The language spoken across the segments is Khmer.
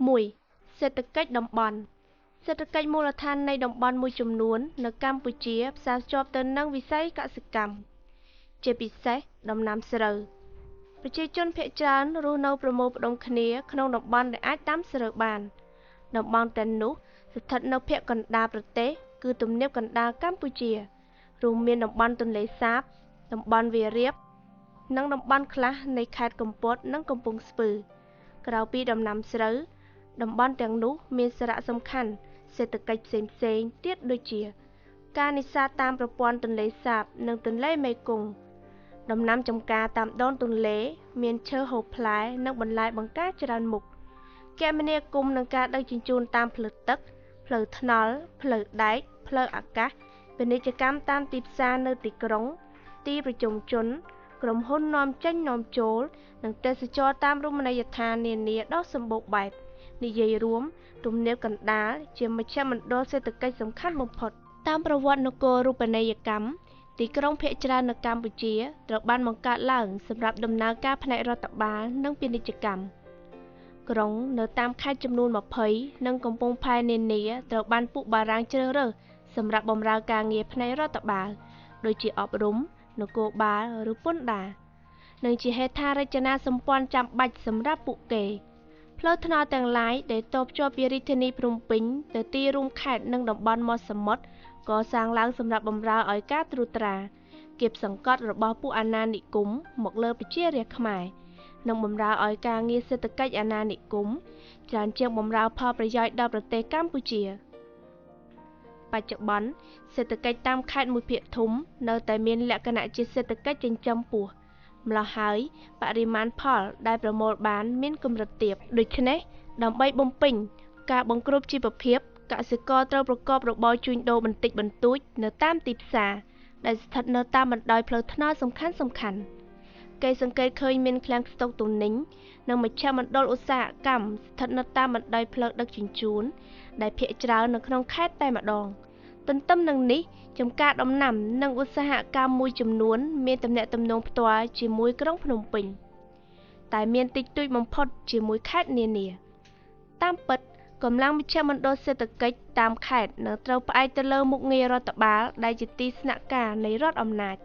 1. សេដ្ឋកិច្ចតំបន់សេដ្ឋកិច្ចមូលដ្ឋាននៃតំបន់មួយចំនួននៅកម្ពុជាផ្សារភ្ជាប់ទៅនឹងវិស័យកសិកម្មជាពិសេសដំណាំស្រូវប្រជាជនភាគច្រើនរស់នៅប្រមូលផ្ដុំគ្នាក្នុងតំបន់ដែលអាចដាំស្រូវបានតំបន់ទាំងនោះស្ថិតនៅភាគកណ្ដាលប្រទេសគឺទំនាបកណ្ដាលកម្ពុជារួមមានតំបន់ទន្លេសាបតំបន់វាលរៀបនិងតំបន់ខ្លះនៃខេត្តកំពតនិងកំពង់ស្ពឺក្រៅពីដំណាំស្រូវតំបន់ទាំងនោះមានសារៈសំខាន់សេដ្ឋកិច្ចផ្សេងៗទៀតដូចជាការនេសាទតាមប្រព័ន្ធទន្លេសាបនិងទន្លេមេគង្គដំណាំចម្ការតាមដងទន្លេមានឈើហូបផ្លែនិងបន្លែបង្ការច្រើនមុខគមនាគមន៍នឹងការដឹកជញ្ជូនតាមផ្លូវទឹកផ្លូវថ្នល់ផ្លូវដែកផ្លូវអាកាសពាណិជ្ជកម្មតាមទីផ្សារនៅទីក្រុងទីប្រជុំជនក្រុមហ៊ុននាំចេញនាំចូលនិងទេសចរតាមរមណីយដ្ឋាននានាដ៏សម្បូរបែបនិយាយរួមទំនាបកណ្ដាលជាមជ្ឈមណ្ឌលសេដ្ឋកិច្ចសំខាន់បំផុតតាមប្រវត្តិនគររូបនីយកម្មទីក្រុងភាគច្រើននៅកម្ពុជាត្រូវបានបង្កើតឡើងសម្រាប់ដំណើរការផ្នែករដ្ឋបាលនិងពាណិជ្ជកម្មក្រុងនៅតាមខេត្តចំនួន20និងកំពង់ផែនានាត្រូវបានពួកបារាំងជ្រើសរើសសម្រាប់បម្រើការងារផ្នែករដ្ឋបាលដូចជាអប់រំនគរបាលឬពន្ធដារនិងជាហេដ្ឋារចនាសម្ព័ន្ធចាំបាច់សម្រាប់ពួកគេផ្លូវថ្នល់ទាំងឡាយដែលតភ្ជាប់ពីរាជធានីភ្នំពេញទៅទីរួមខេត្តនិងតំបន់មាត់សមុទ្រកសាងឡើងសម្រាប់បម្រើឲ្យការត្រួតត្រាគៀបសង្កត់របស់ពួកអាណានិគមមកលើប្រជារាស្ត្រខ្មែរនិងបម្រើឲ្យការងារសេដ្ឋកិច្ចអាណានិគមច្រើនជាងបម្រើផលប្រយោជន៍ដល់ប្រទេសកម្ពុជាបច្ចុប្បន្នសេដ្ឋកិច្ចតាមខេត្តមួយភាគធំនៅតែមានលក្ខណៈជាសេដ្ឋកិច្ចចិញ្ចឹមពោះម្ល៉េះហើយបរិមាណផលដែលប្រមូលបានមានកម្រិតទាបដូច្នេះដើម្បីបំពេញការបង្គ្រប់ជីវភាពកសិករត្រូវប្រកបរបរជួញដូរបន្តិចបន្តួចនៅតាមទីផ្សារដែលស្ថិតនៅតាមបណ្ដោយផ្លូវថ្នល់សំខាន់ៗគេសង្កេតឃើញមានឃ្លាំងស្តុកទំនិញនិងមជ្ឈមណ្ឌលឧស្សាហកម្មស្ថិតនៅតាមបណ្ដោយផ្លូវដឹកជញ្ជូនដែលភាគច្រើននៅក្នុងខេត្តតែម្ដងទន្ទឹមនឹងនេះចំការដំណាំនិងឧស្សាហកម្មមួយចំនួនមានទំនាក់ទំនងផ្ទាល់ជាមួយក្រុងភ្នំពេញតែមានតិចតួចបំផុតជាមួយខេត្តនានាតាមពិតកម្លាំងមជ្ឈមណ្ឌលសេដ្ឋកិច្ចតាមខេត្តនឹងត្រូវផ្អែកទៅលើមុខងាររដ្ឋបាលដែលជាទីស្នាក់ការនៃរដ្ឋអំណាច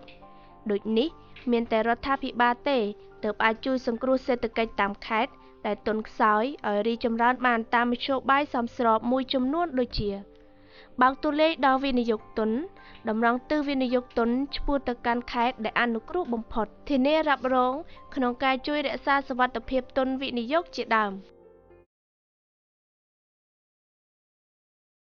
ដូចនេះមានតែរដ្ឋាភិបាលទេទើបអាចជួយសង្គ្រោះសេដ្ឋកិច្ចតាមខេត្តដែលទន់ខ្សោយឲ្យរីកចម្រើនបានតាមមធ្យោបាយសមស្របមួយចំនួនដូចជាបើកទូលាយដល់វិនិយោគទុនតម្រង់ទិសវិនិយោគទុនឆ្ពោះទៅកាន់ខេត្តដែលអនុគ្រោះបំផុតធានារ៉ាប់រងក្នុងការជួយរក្សាសុវត្ថិភាពទុនវិនិយោគជាដើម